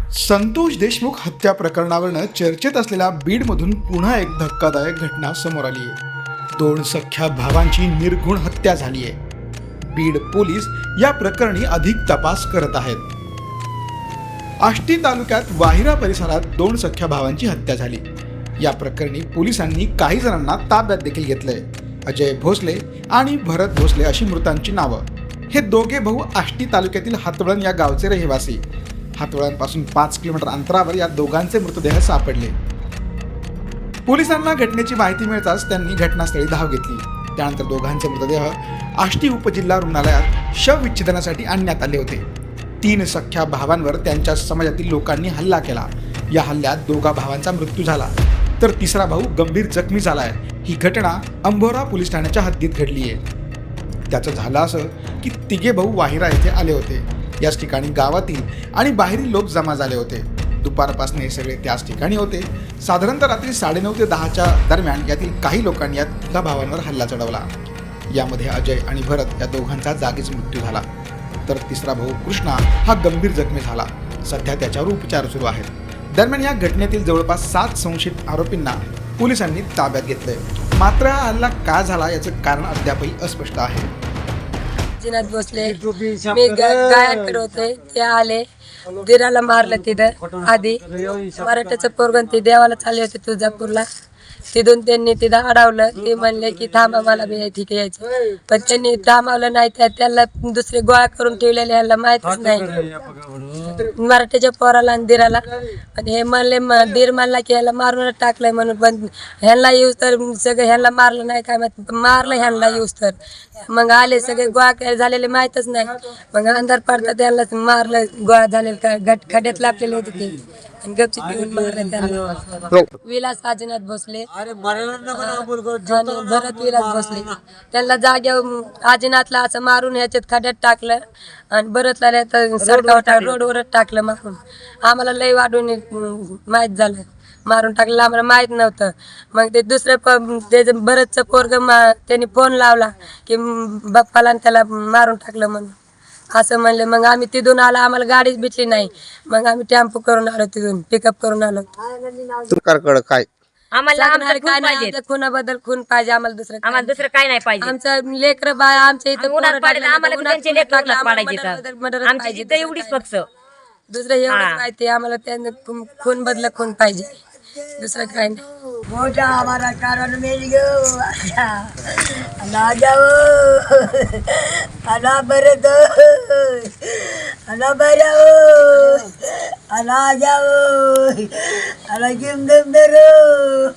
संतोष देशमुख हत्या प्रकरणावरनं चर्चेत असलेल्या बीडमधून पुन्हा एक धक्कादायक घटना समोर आली आहे। 2 सख्ख्या भावांची निर्घृण हत्या झाली आहे। बीड पोलीस या प्रकरणी अधिक तपास करत आहेत। आष्टी तालुक्यात वाहिरा परिसरात 2 सख्ख्या भावांची हत्या झाली। या प्रकरणी पोलिसांनी काही जणांना ताब्यात देखील घेतलंय। अजय भोसले आणि भरत भोसले अशी मृतांची नावं। हे दोघे भाऊ आष्टी तालुक्यातील हातवळण या गावचे रहिवासी। हातवळांपासून 5 किलोमीटर अंतरावर या दोघांचे मृतदेह सापडले। पोलिसांना घटनेची माहिती मिळताच त्यांनी घटनास्थळी धाव घेतली। त्यानंतर दोघांचे मृतदेह आष्टी उपजिल्हा रुग्णालयात शवविच्छेदनासाठी आणण्यात आले होते। 3 सख्ख्या भावांवर त्यांच्या समाजातील लोकांनी हल्ला केला। या हल्ल्यात 2 भावांचा मृत्यू झाला, तर 3रा भाऊ गंभीर जखमी झालाय। ही घटना अंभोरा पोलीस ठाण्याच्या हद्दीत घडली आहे। त्याचं झालं असं की 3 भाऊ वाहिरा येथे आले होते। याच ठिकाणी गावातील आणि बाहेरील लोक जमा झाले होते। दुपारपासून हे सगळे त्याच ठिकाणी होते। साधारणतः रात्री 9:30 ते 10च्या दरम्यान यातील काही लोकांनी या 3 भावांवर हल्ला चढवला। यामध्ये अजय आणि भरत या दोघांचा जागीच मृत्यू झाला, तर 3रा भाऊ कृष्णा हा गंभीर जखमी झाला। सध्या त्याच्यावर उपचार सुरू आहेत। दरम्यान या घटनेतील जवळपास 7 संशयित आरोपींना पोलिसांनी ताब्यात घेतलंय। मात्र हा हल्ला का झाला याचं कारण अद्यापही अस्पष्ट आहे। जिनात बसले मी गायकडे होते, ते आले दिराला मारलं तिथं। आधी मराठ्याचं पोरगण ते देवाला चालले होते तुळजापूरला। तिथून त्यांनी तिथं अडवलं। ते म्हणले की थांबा, मला बी ठीक यायचं, पण त्यांनी थांबवलं नाही। त्याला दुसरे गोळा करून ठेवलेले ह्याला माहितच नाही मराठ्याच्या पोराला आणि दिराला। आणि हे म्हणले दीर म्हणला की ह्याला मारूनच टाकलंय म्हणून, पण ह्यांना येऊस तर सगळं ह्यांना मारलं नाही, काय माहिती मारलं ह्यांना येऊस तर। मग आले सगळे गोळा झालेले माहीतच नाही। मग अंधार पडता त्यांना मारलं, गोळा झालेलं खड्यात लागलेले होते ते, आणि गपचित घेऊन मारलं त्यांना। विलास आजीनाथ भोसले आणि भरत विलास भोसले, त्यांना जाग्यावर आजीनाथला असं मारून ह्याच्यात खड्यात टाकलं, आणि भरतला सडकावर रोडवरच टाकलं मारून। आम्हाला लय वाढून माहीत झालं, मारून टाकलं, आम्हाला माहीत नव्हतं। मग ते दुसरं ते भरतचं पोरग त्यांनी फोन लावला की बाप्पाला त्याला मारून टाकलं म्हणून असं म्हणले। मग आम्ही तिथून आला, आम्हाला गाडीच भेटली नाही। मग आम्ही टेम्पो करून आलो, तिथून पिकअप करून आलो। सरकारकडे काय आम्हाला काय नाही, खुनाबद्दल खून पाहिजे आम्हाला, दुसरं काय नाही पाहिजे। आमचं लेकर बाळ आमच्या इथं एवढीच फक्त दुसरं एवढंच माहिती आम्हाला, त्यांना खून बदल खून पाहिजे, दुसरं काय नाही। मोठा हमारा कारण मिल गयो, अना जाओ अना बरद अना बराओ अना जाओ अना जिंदम दरो।